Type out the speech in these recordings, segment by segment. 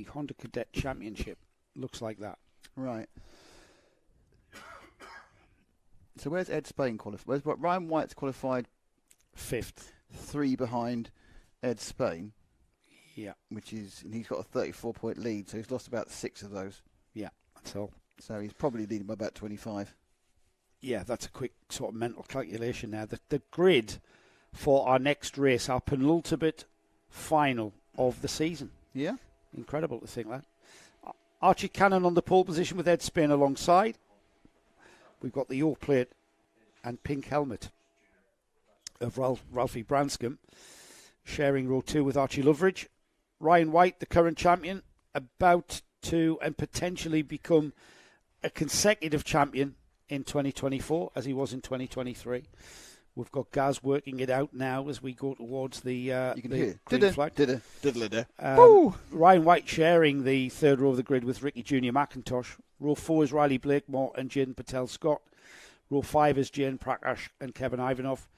Honda Cadet Championship. Looks like that. Right. So where's Ed Spain qualified? Ryan White's qualified 5th. 3 behind Ed Spain. Yeah. And he's got a 34-point lead, so he's lost about 6 of those. Yeah, that's all. So he's probably leading by about 25. Yeah, that's a quick sort of mental calculation now. The grid for our next race, our penultimate final of the season. Yeah. Incredible to think that. Archie Cannon on the pole position with Ed Spain alongside. We've got the York plate and pink helmet of Ralphie Branscombe, sharing row 2 with Archie Loveridge. Ryan White, the current champion, about to and potentially become a consecutive champion in 2024, as he was in 2023. We've got Gaz working it out now as we go towards the green flag. Ryan White sharing the third row of the grid with Ricky Junior McIntosh. Row 4 is Riley Blakemore and Jaden Patel-Scott. Row 5 is Jane Prakash and Kevin Ivanov.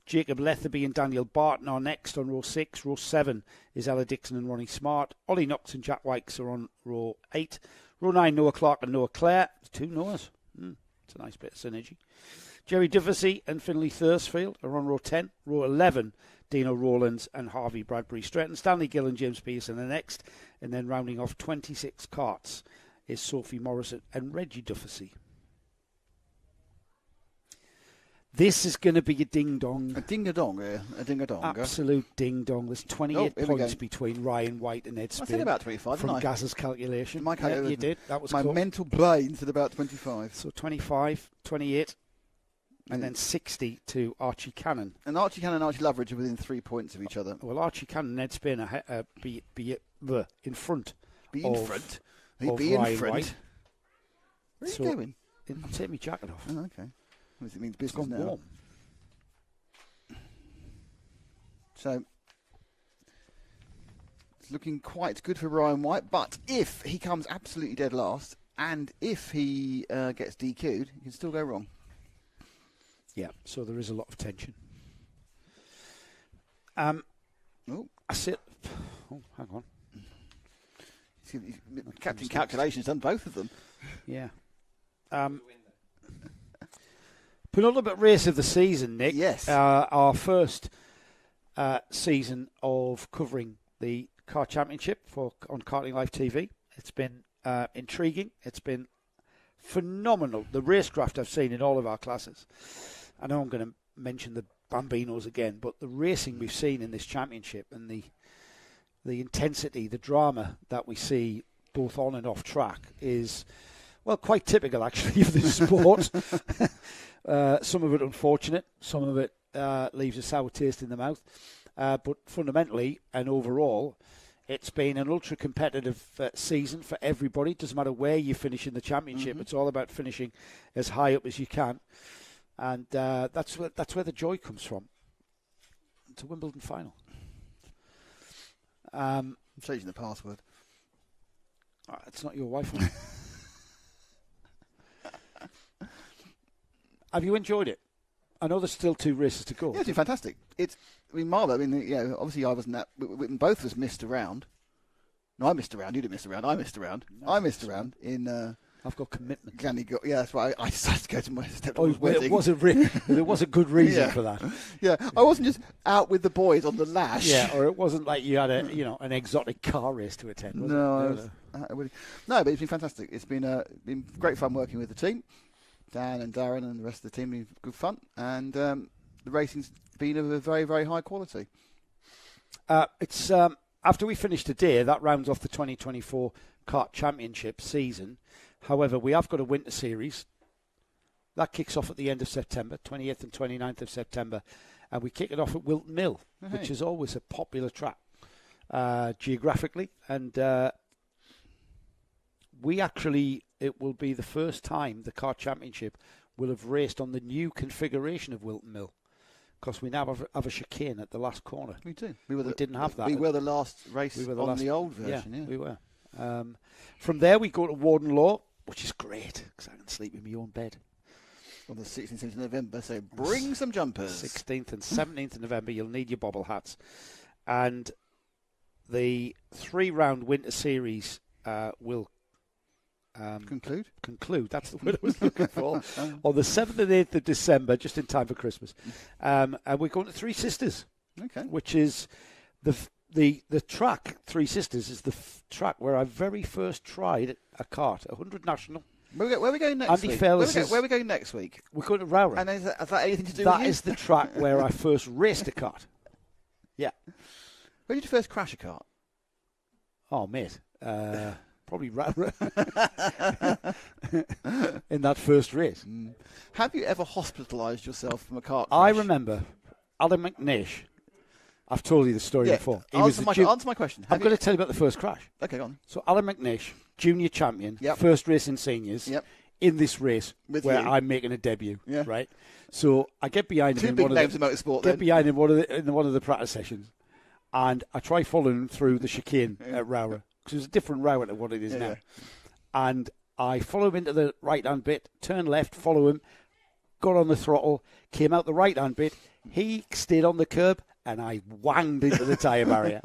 Jacob Letherby and Daniel Barton are next on row 6. Row 7 is Ella Dixon and Ronnie Smart. Ollie Knox and Jack Wykes are on row 8. Row 9, Noah Clark and Noah Clare. 2 Noahs. It's a nice bit of synergy. Jerry Duversey and Finlay Thursfield are on row 10. Row 11, Dino Rowlands and Harvey Bradbury Stretton. Stanley Gill and James Pearson are next. And then rounding off 26 carts is Sophie Morrison and Reggie Duversey. This is going to be a ding-dong. A ding-a-dong, yeah. A ding-a-dong. Absolute ding-dong. There's 28 points between Ryan White and Ed Spain. I said about 25, from Gaz's calculation. You did. That was my close. mental brain said about 25. So 25, 28, and then 60 to Archie Cannon. And Archie Cannon and Archie Loveridge are within 3 points of each other. Well, Archie Cannon and Ed Spain are in front. Be in front? Of be in Ryan front? White. Where are you going? I'm taking my jacket off. Oh, okay. Well, it means business it's gone now. warm. So, it's looking quite good for Ryan White, but if he comes absolutely dead last, and if he gets DQ'd, he can still go wrong. Yeah, so there is a lot of tension. Oh, hang on. Captain Calculation's done both of them. Yeah. Penultimate race of the season, Nick. Yes. Our first season of covering the Kart Championship on Karting Live TV. It's been intriguing. It's been phenomenal. The racecraft I've seen in all of our classes. I know I'm going to mention the Bambinos again, but the racing we've seen in this championship and the intensity, the drama that we see both on and off track is, well, quite typical actually of this sport. Some of it unfortunate, some of it leaves a sour taste in the mouth. But fundamentally and overall, it's been an ultra-competitive season for everybody. It doesn't matter where you finish in the championship. Mm-hmm. It's all about finishing as high up as you can. And that's where the joy comes from. It's a Wimbledon final. I'm changing the password. It's not your Wi-Fi. Have you enjoyed it? I know there's still 2 races to go. Yeah, it's been fantastic. Marla, obviously I wasn't both of us missed a round. No, I missed a round. You didn't miss a round. I missed a round. No, I missed a round in... I've got commitment. That's why I decided to go to my stepdaughter's wedding. There was a good reason for that. Yeah, I wasn't just out with the boys on the lash. Yeah, or it wasn't like you had an exotic car race to attend, was it? No, but it's been fantastic. It's been great fun working with the team. Dan and Darren and the rest of the team, been good fun, and the racing's been of a very, very high quality. It's after we finish today, that rounds off the 2024 Kart Championship season. However, we have got a winter series that kicks off at the end of September, 28th and 29th of September, and we kick it off at Wilton Mill, which is always a popular track geographically, and it will be the first time the Kart Championship will have raced on the new configuration of Wilton Mill, because we now have a chicane at the last corner. We do. We didn't have that. We were the last race on the old version. Yeah, we were. From there, we go to Warden Law, which is great, because I can sleep in my own bed. On the 16th of November, so bring some jumpers. 16th and 17th of November, you'll need your bobble hats. And the 3-round winter series will conclude. That's the word I was looking for. On the 7th and 8th of December, just in time for Christmas. And we're going to Three Sisters, which is the track. Three Sisters is the track where I very first tried a kart, 100 national. Where are we going next week? Where are we going next week? We're going to Rowrah. And has that anything to do with that? you? Is the track where I first raced a kart. Yeah. Where did you first crash a kart? Oh, mate. Probably Rowrah. In that first race. Have you ever hospitalised yourself from a kart crash? I remember Alan McNish. I've told you the story before. Answer my question. I'm going to tell you about the first crash. Okay, go on. So Alan McNish, junior champion, first race in seniors, in this race where I'm making a debut, right? So I get behind him. Two big names in motorsport. Get behind him in one of the practice sessions, and I try following him through the chicane at Rowrah because it's a different route to what it is now. And I follow him into the right-hand bit, turn left, follow him, got on the throttle, came out the right-hand bit. He stayed on the curb. And I wanged into the tyre barrier.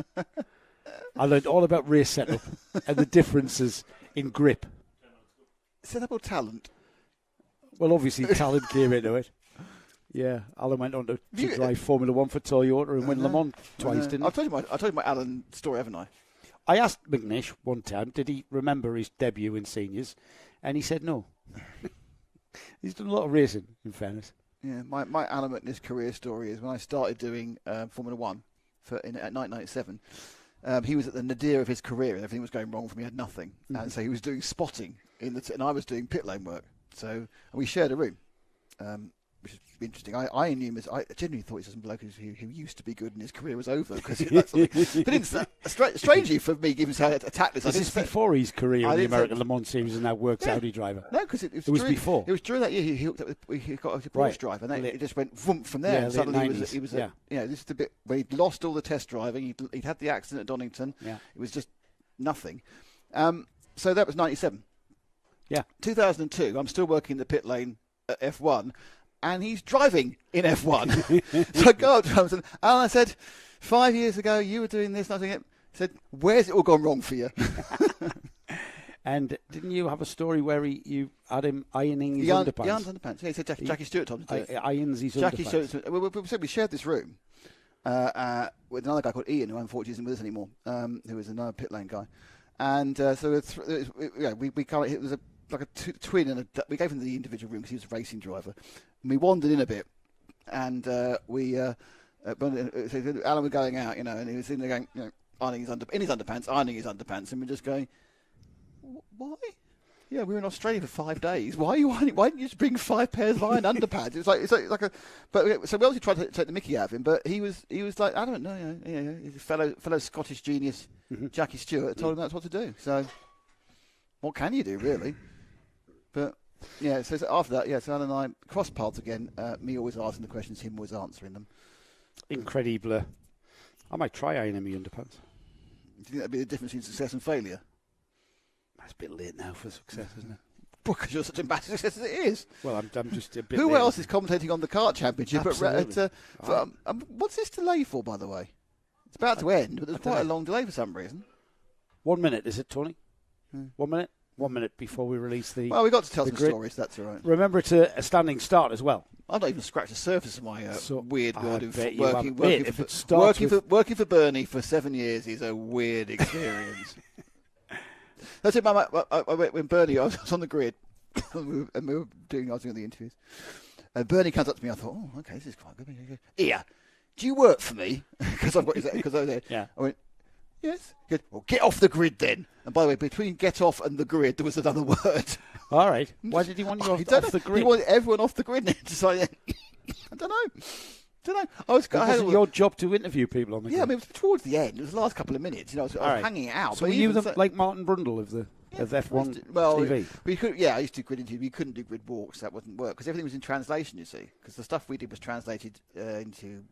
I learned all about race setup and the differences in grip. Setup or talent? Well, obviously talent came into it. Yeah, Alan went on to drive Formula 1 for Toyota and win Le Mans twice, didn't he? I told you my Alan story, haven't I? I asked McNish one time, did he remember his debut in seniors? And he said no. He's done a lot of racing, in fairness. Yeah, my Alan McNish career story is when I started doing Formula 1 at 1997. He was at the nadir of his career and everything was going wrong for me. He had nothing. And so he was doing spotting, and I was doing pit lane work. So we shared a room, which is interesting. I knew him as, I genuinely thought he was some bloke who used to be good and his career was over. But strangely for me, given how attacked this, Is this before his career in the American Le Mans series and now works Audi driver? No, because it was before. It was during that year he hooked up he got a Porsche drive, and then it just went vroom from there. And suddenly he was this is the bit where he'd lost all the test driving. He'd had the accident at Donington. Yeah. It was just nothing. So that was 97. Yeah. 2002. I'm still working in the pit lane at F1. And he's driving in F1. So I go up to him and I said, 5 years ago you were doing this, and I was doing it. He said, where's it all gone wrong for you? And didn't you have a story where you had him ironing his underpants? He irons underpants. Yeah, he said Jackie Stewart told him to do it. Irons his underpants. We shared this room with another guy called Ian, who unfortunately isn't with us anymore, who was another pit lane guy. And so it was like a twin, and we gave him the individual room because he was a racing driver. And we wandered in a bit, and Alan was going out, and he was in there going, ironing his underpants, and we're just going, why? Yeah, we were in Australia for 5 days. Why are you ironing? Why didn't you just bring 5 pairs of iron underpants? It's like a. But so we obviously tried to take the mickey out of him, but he was like, I don't know, he's a fellow Scottish genius, Jackie Stewart, told him that's what to do. So, what can you do, really? But yeah, so after that, so Alan and I crossed paths again. Me always asking the questions, him always answering them. Incredible. I might try ironing my underpants. Do you think that'd be the difference between success and failure? That's a bit late now for success, isn't it? Because you're such a massive success as it is. Well, I'm just a bit. Who late. else is commentating on the Kart Championship? What's this delay for, by the way? It's about to end, but there's quite a long delay for some reason. 1 minute, is it, Tony? 1 minute? 1 minute before we release the. Well, we got to tell some grid. stories. That's all right. Remember, it's a standing start as well. I've not even scratched the surface of my weird world of working for Bernie for 7 years is a weird experience. That's it. When Bernie, I was on the grid, and we were doing the interviews. And Bernie comes up to me. I thought, oh, okay, this is quite good. Here, do you work for me? Because I was there. Yeah. I went, yes. He goes, well, get off the grid then. And by the way, between get off and the grid, there was another word. All right. Why did he want you off the grid? He wanted everyone off the grid. I don't know. Was it your job to interview people on the grid? Yeah, I mean, it was towards the end. It was the last couple of minutes. I was hanging out. So were you like Martin Brundle of F1 TV? We could. Yeah, I used to do grid interviews. We couldn't do grid walks. That wouldn't work because everything was in translation. You see, because the stuff we did was translated into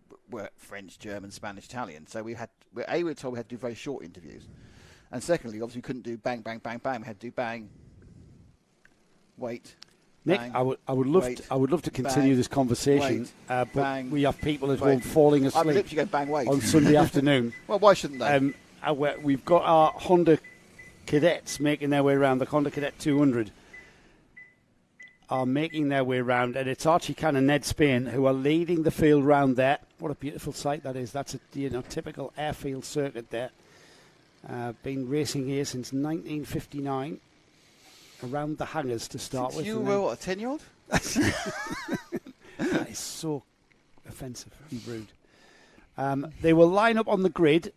French, German, Spanish, Italian. So we were told we had to do very short interviews, and secondly, obviously, we couldn't do bang, bang, bang, bang. We had to do bang, wait. Nick, bang, I would love to continue this conversation, but we have people at home falling asleep I literally go bang, wait on Sunday afternoon. Well, why shouldn't they? we've got our Honda Cadets making their way around. The Honda Cadet 200 are making their way around, and it's Archie Cannon and Ned Spain who are leading the field round there. What a beautiful sight that is. That's a typical airfield circuit there. Been racing here since 1959 around the hangars to start with. You were what, a 10-year-old? That is so offensive and rude. They will line up on the grid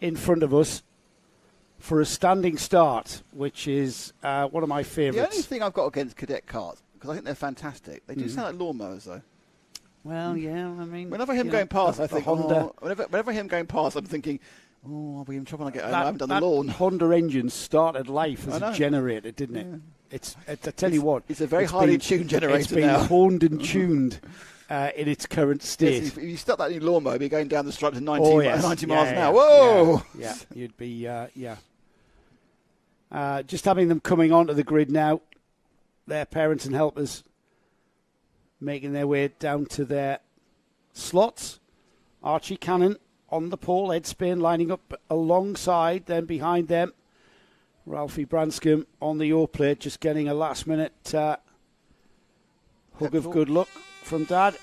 in front of us for a standing start, which is one of my favourites. The only thing I've got against cadet cars, because I think they're fantastic, they do sound like lawnmowers, though. Well, yeah, I mean... Whenever I hear him going past, I think, Honda. Whenever I hear him going past, I'm thinking, I'll be in trouble when I get home. I haven't done the lawn. Honda engine started life as a generator, didn't it? I tell you what... It's a very highly tuned generator. It's been honed and tuned in its current state. Yes, if you start that new lawnmower, you'd be going down the stripes at 90 miles an hour. Whoa! Yeah, you'd be... just having them coming onto the grid now, their parents and helpers making their way down to their slots. Archie Cannon on the pole, Ed Spain lining up alongside, then behind them, Ralphie Branscombe on the O-plate, just getting a last-minute hug of good luck from Dad.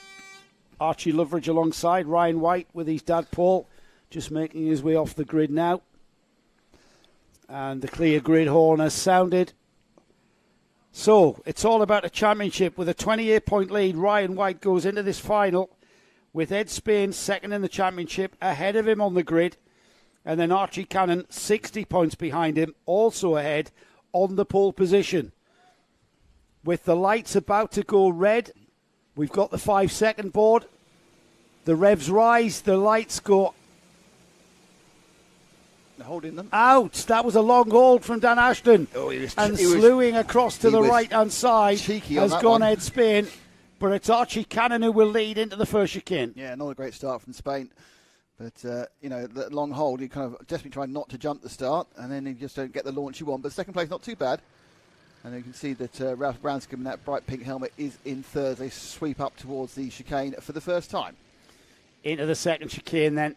Archie Loveridge alongside, Ryan White with his dad Paul, just making his way off the grid now. And the clear grid horn has sounded. So, it's all about a championship with a 28-point lead. Ryan White goes into this final with Ed Spain second in the championship, ahead of him on the grid. And then Archie Cannon 60 points behind him, also ahead on the pole position. With the lights about to go red, we've got the 5-second board. The revs rise, the lights go holding them out. That was a long hold from Dan Ashton. And slewing across to the right-hand side has gone Ed Spain. But it's Archie Cannon who will lead into the first chicane. Yeah, not a great start from Spain. But, the long hold, you kind of desperately try not to jump the start, and then you just don't get the launch you want. But second place, not too bad. And you can see that Ralph Branscombe in that bright pink helmet is in third. They sweep up towards the chicane for the first time. Into the second chicane then.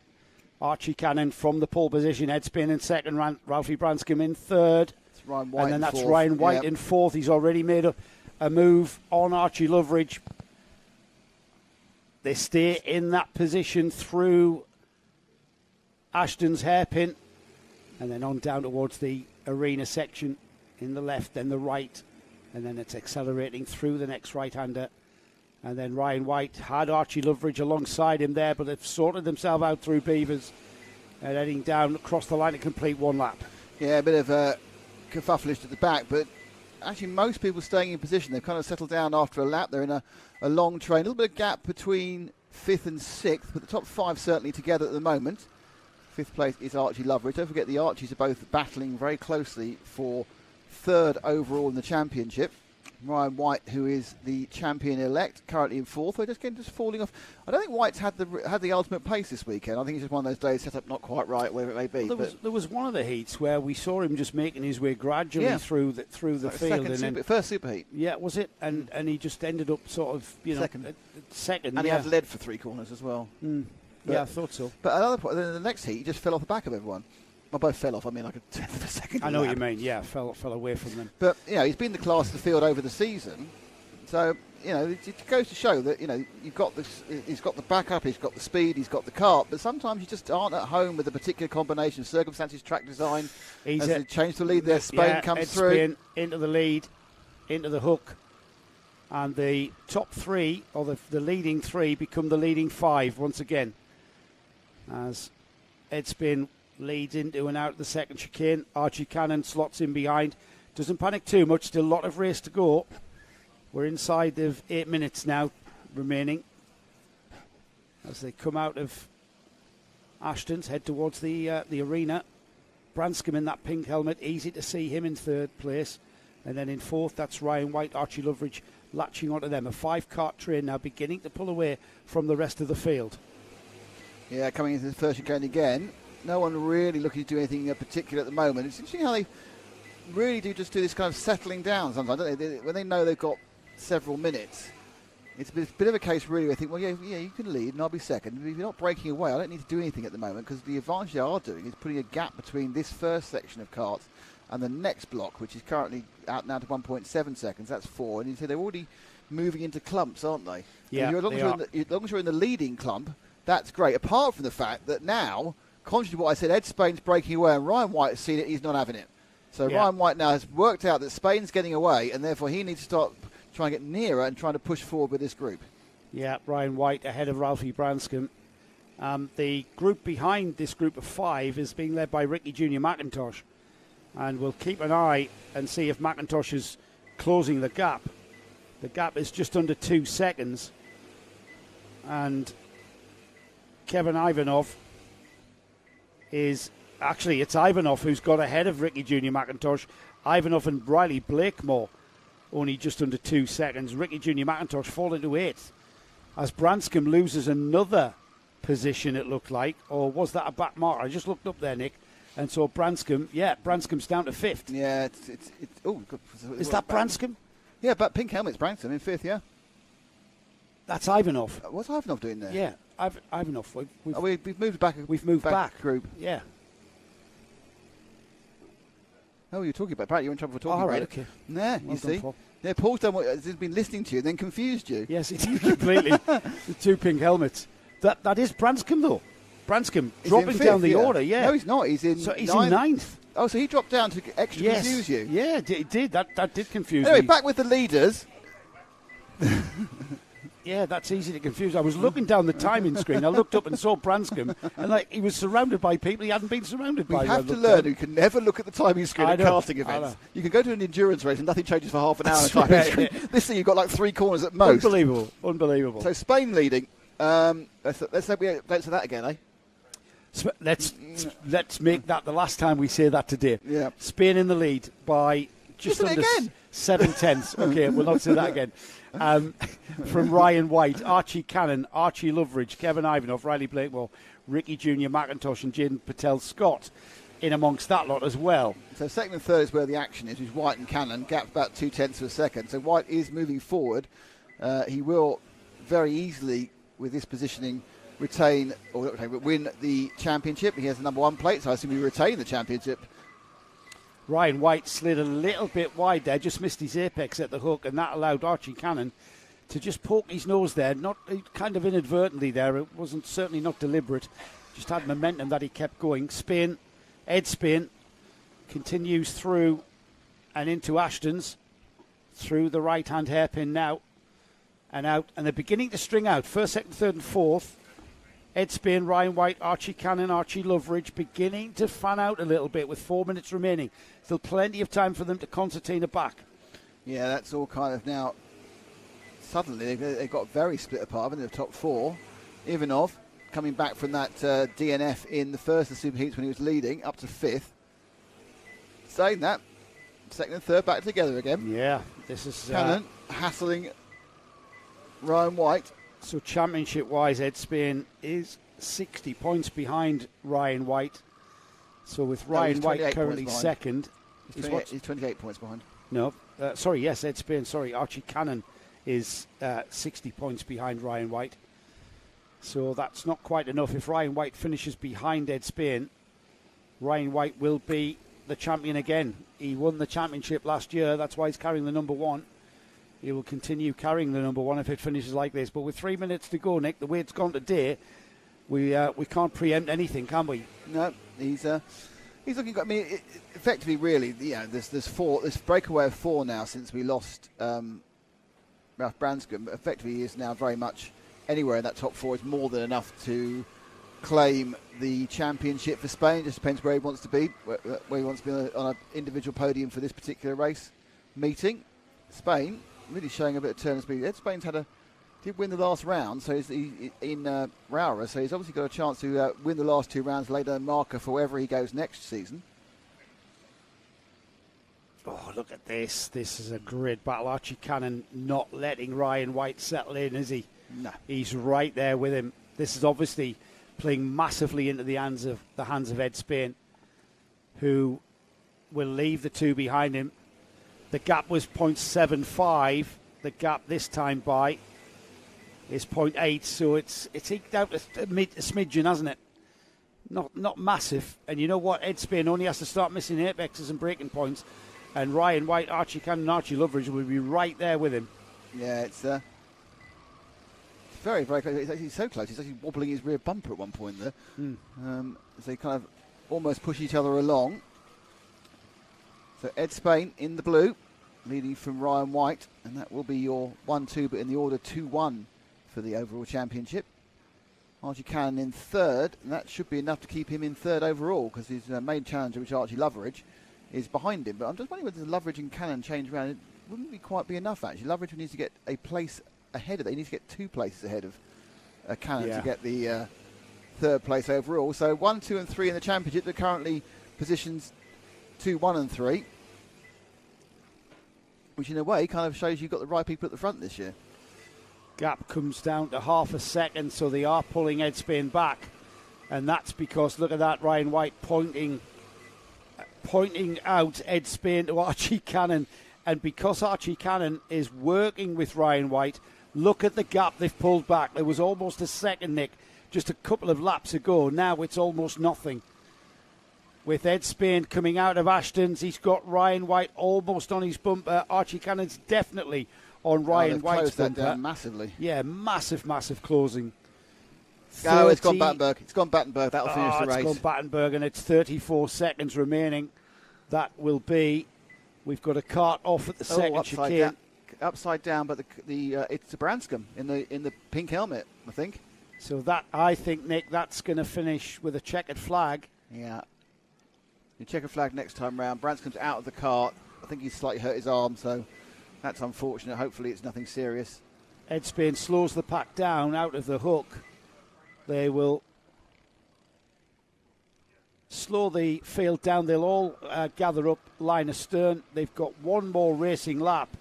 Archie Cannon from the pole position. Ed Spain in second, Ralphie Branscombe in third. It's Ryan White, and then that's fourth. Ryan White in fourth. He's already made a move on Archie Loveridge. They stay in that position through Ashton's hairpin, and then on down towards the arena section in the left, then the right, and then it's accelerating through the next right-hander. And then Ryan White had Archie Loveridge alongside him there, but they've sorted themselves out through Beavers and heading down across the line to complete one lap. Yeah, a bit of a kerfuffle at the back, but actually most people staying in position. They've kind of settled down after a lap. They're in a long train. A little bit of gap between 5th and 6th, but the top 5 certainly together at the moment. 5th place is Archie Loveridge. Don't forget the Archies are both battling very closely for 3rd overall in the championship. Ryan White, who is the champion-elect, currently in 4th. They're just falling off. I don't think White's had the ultimate pace this weekend. I think it's just one of those days set up not quite right, wherever it may be. Well, there was one of the heats where we saw him just making his way gradually through the field. First superheat. Yeah, was it? And he just ended up sort of, second. And he had lead for 3 corners as well. Yeah, I thought so. But another point, then the next heat, he just fell off the back of everyone. Well, both fell off. I mean, like a tenth of a second. I know what you mean. Yeah, fell away from them. But he's been the class of the field over the season, so it goes to show that you've got this. He's got the backup, he's got the speed, he's got the kart. But sometimes you just aren't at home with a particular combination of circumstances, track design. As they change the lead there, Spain comes through. Spain into the lead, into the hook, and the top 3 or the leading 3 become the leading 5 once again. As Ed Spain leads into and out of the second chicane. Archie Cannon slots in behind. Doesn't panic too much. Still a lot of race to go. We're inside of 8 minutes now remaining. As they come out of Ashton's, head towards the arena. Branscombe in that pink helmet. Easy to see him in 3rd place. And then in 4th, that's Ryan White, Archie Loveridge latching onto them. A 5-kart train now beginning to pull away from the rest of the field. Yeah, coming into the first chicane again. No one really looking to do anything particular at the moment. It's interesting how they really do just do this kind of settling down sometimes, don't they? When they know they've got several minutes, It's a bit of a case, really, where I think, well, yeah, you can lead and I'll be second. But if you're not breaking away, I don't need to do anything at the moment, because the advantage they are doing is putting a gap between this first section of karts and the next block, which is currently out now to 1.7 seconds. That's 4. And you see they're already moving into clumps, aren't they? Yeah, as long as you're in the leading clump, that's great. Apart from the fact that now, contrary to what I said, Ed Spain's breaking away and Ryan White has seen it, he's not having it. So Ryan White now has worked out that Spain's getting away, and therefore he needs to start trying to get nearer and trying to push forward with this group. Yeah, Ryan White ahead of Ralphie Branscombe. The group behind this group of 5 is being led by Ricky Junior McIntosh. And we'll keep an eye and see if McIntosh is closing the gap. The gap is just under 2 seconds. And Kevin Ivanov is... Actually, it's Ivanov who's got ahead of Ricky Junior McIntosh. Ivanov and Riley Blakemore only just under 2 seconds. Ricky Junior McIntosh falling to 8th. As Branscombe loses another position, it looked like. Or was that a back mark? I just looked up there, Nick. And so Branscombe's down to 5th. Yeah, is that Branscombe? Yeah, but pink helmet's Branscombe in 5th, yeah. That's Ivanov. What's Ivanov doing there? Yeah, Ivanov. We've moved back. We've moved back. Group. Yeah. Oh, you're talking about. Apparently, you're in trouble for talking about it. Okay. Nah, you see. Yeah, Paul's done what he's been listening to you, and then confused you. Yes, he did completely. The 2 pink helmets. That is Branscombe though. Branscombe dropping down the order. Yeah. No, he's not. He's in. So he's in 9th. Oh, so he dropped down to confuse you. Yeah, he did. That did confuse me. Anyway, back with the leaders. Yeah, that's easy to confuse. I was looking down the timing screen. I looked up and saw Branscombe, and he was surrounded by people he hadn't been surrounded by. We have to learn. You can never look at the timing screen at karting events. You can go to an endurance race and nothing changes for half an hour on the timing screen. This thing, you've got like 3 corners at most. Unbelievable. So Spain leading. Let's hope we don't say that again, eh? Let's make that the last time we say that today. Yeah. Spain in the lead by just under 7/10. Okay, we'll not say that again. From Ryan White, Archie Cannon, Archie Loveridge, Kevin Ivanov, Riley Blakemore, Ricky Junior McIntosh and Jaden Patel Scott in amongst that lot as well. So second and third is where the action is, with White and Cannon, gapped about 0.2 of a second. So White is moving forward. He will very easily, with this positioning, win the championship. He has the number 1 plate, so I assume he retain the championship. Ryan White slid a little bit wide there, just missed his apex at the hook, and that allowed Archie Cannon to just poke his nose there, not kind of inadvertently there. It wasn't certainly not deliberate, just had momentum that he kept going. Ed Spain continues through and into Ashton's, through the right-hand hairpin now, and out, and they're beginning to string out. 1st, 2nd, 3rd and 4th. Ed Spain, Ryan White, Archie Cannon, Archie Loveridge beginning to fan out a little bit with 4 minutes remaining. Still plenty of time for them to concertina back. Yeah, that's all kind of now. Suddenly they've got very split apart in the top 4. Ivanov coming back from that DNF in the first of the Super Heats when he was leading up to 5th. Saying that, 2nd and 3rd back together again. Yeah, this is Cannon hassling Ryan White. So championship-wise, Ed Spain is 60 points behind Ryan White. So with Ryan White currently second. He's 28 points behind. No, Ed Spain. Archie Cannon is 60 points behind Ryan White. So that's not quite enough. If Ryan White finishes behind Ed Spain, Ryan White will be the champion again. He won the championship last year. That's why he's carrying the number 1. He will continue carrying the number 1 if it finishes like this. But with 3 minutes to go, Nick, the way it's gone today, we can't preempt anything, can we? No, he's looking. I mean, effectively, really, there's breakaway of 4 now since we lost Ralph Branscombe. Effectively, he is now very much anywhere in that top 4 is more than enough to claim the championship for Spain. It just depends where he wants to be, where he wants to be on an individual podium for this particular race meeting. Spain really showing a bit of turn speed. Ed Spain's did win the last round, so he's in Rowrah, so he's obviously got a chance to win the last 2 rounds, lay down a marker for wherever he goes next season. Oh, look at this. This is a great battle. Archie Cannon not letting Ryan White settle in, is he? No. He's right there with him. This is obviously playing massively into the hands of Ed Spain, who will leave the 2 behind him. The gap was 0.75, the gap this time by is 0.8, so it's eked out a smidgen, hasn't it? Not massive. And you know what? Ed Spain only has to start missing apexes and breaking points, and Ryan White, Archie Cannon, and Archie Loveridge will be right there with him. Yeah, it's very, very close. It's actually so close. He's actually wobbling his rear bumper at one point there. So they kind of almost push each other along. So Ed Spain in the blue, leading from Ryan White, and that will be your 1-2, but in the order 2-1 for the overall championship. Archie Cannon in third, and that should be enough to keep him in third overall, because his main challenger, which is Archie Loveridge, is behind him. But I'm just wondering whether the Loveridge and Cannon change around. It wouldn't quite be enough, actually. Loveridge needs to get a place ahead of it. He needs to get 2 places ahead of Cannon to get the third place overall. So 1, 2 and 3 in the championship. They're currently positions 2, 1 and 3, which in a way kind of shows you've got the right people at the front this year. Gap comes down to half a second, so they are pulling Ed Spain back, and that's because, look at that, Ryan White pointing out Ed Spain to Archie Cannon, and because Archie Cannon is working with Ryan White, look at the gap they've pulled back. There was almost a second, Nick, just a couple of laps ago. Now it's almost nothing. With Ed Spain coming out of Ashton's, he's got Ryan White almost on his bumper. Archie Cannon's definitely on Ryan White's bumper. That down massively. Yeah, massive closing. Oh, it's gone Battenberg. It's gone Battenberg. That'll finish the race. It's gone Battenberg, and it's 34 seconds remaining. That will be. We've got a cart off at the second chicane. Upside down, but it's a Branscombe in the pink helmet, I think. So that, I think, Nick, that's going to finish with a checkered flag. Yeah. You check a flag next time round. Branscombe's out of the cart. I think he's slightly hurt his arm, so that's unfortunate. Hopefully it's nothing serious. Ed Spain slows the pack down out of the hook. They will slow the field down. They'll all gather up line astern. They've got one more racing lap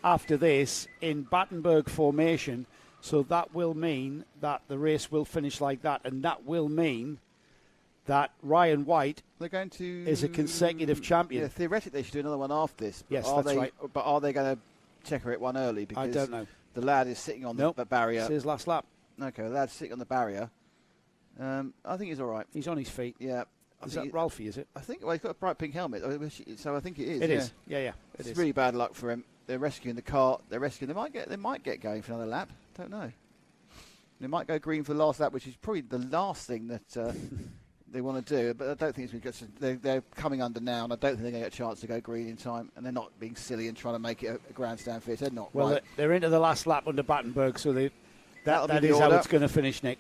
after this in Battenberg formation, so that will mean that the race will finish like that, and that will mean that Ryan White is a consecutive champion. Yeah, theoretically, they should do another one after this. Yes, that's right. But are they going to checker it one early? Because I don't know. The lad is sitting on the barrier. It's his last lap. Okay, the lad's sitting on the barrier. I think he's all right. He's on his feet. Yeah. Is that Ralphie, is it? I think, well, he's got a bright pink helmet, so I think it is. It is. Yeah. It's really bad luck for him. They're rescuing the cart. They might get going for another lap. Don't know. They might go green for the last lap, which is probably the last thing that they want to do. But I don't think it's because they're coming under now, and I don't think they're going to get a chance to go green in time. And they're not being silly and trying to make it a grandstand finish. They're not. Well, right. They're into the last lap under Battenberg, so that is how it's going to finish, Nick.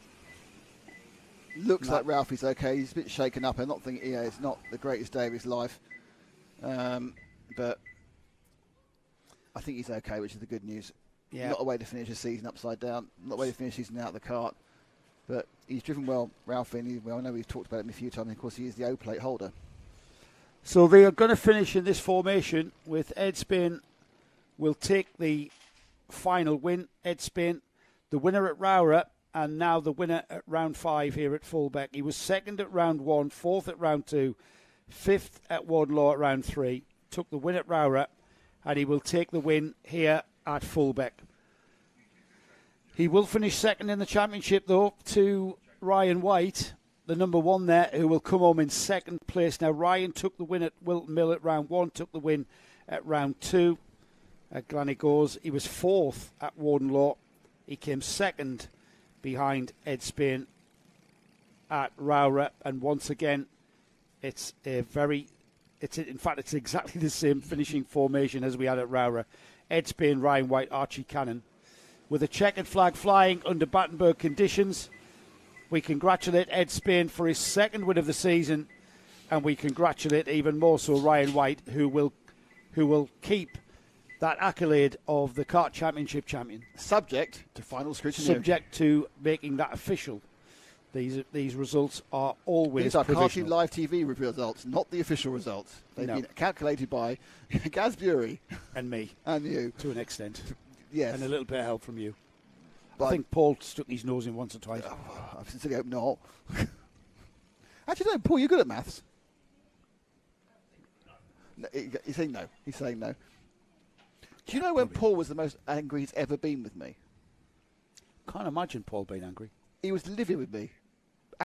Looks like Ralphie's okay. He's a bit shaken up. I'm not thinking, it's not the greatest day of his life. But I think he's okay, which is the good news. Yeah. Not a way to finish a season upside down. Not a way to finish a season out of the cart. But he's driven well, Ralphie. And I know we've talked about him a few times. And of course, he is the O-plate holder. So they are going to finish in this formation with Ed Spain will take the final win. Ed Spain, the winner at Rowrah, and now the winner at round 5 here at Fulbeck. He was second at round 1, fourth at round 2, fifth at Wardenlaw at round 3. Took the win at Rowrah, and he will take the win here at Fulbeck. He will finish second in the championship, though, to Ryan White, the number 1 there, who will come home in second place. Now, Ryan took the win at Wilton Mill at round 1, took the win at round 2 at Glanigors. He was fourth at Wardenlaw. He came second behind Ed Spain at Rowrah, and once again, it's exactly the same finishing formation as we had at Rowrah. Ed Spain, Ryan White, Archie Cannon. With a checkered flag flying under Battenberg conditions, we congratulate Ed Spain for his second win of the season, and we congratulate even more so Ryan White, who will keep that accolade of the Kart Championship champion. Subject to final scrutiny. Subject to making that official. These results are always These are provisional. Karting Live TV results, not the official results. They've been calculated by Gaz Bury. And me. And you. To an extent. Yes. And a little bit of help from you. But I think Paul stuck his nose in once or twice. I sincerely hope not. Actually, no, Paul, you're good at maths. No, he's saying no. He's saying no. Do you know when Paul was the most angry he's ever been with me? Can't imagine Paul being angry. He was livid with me.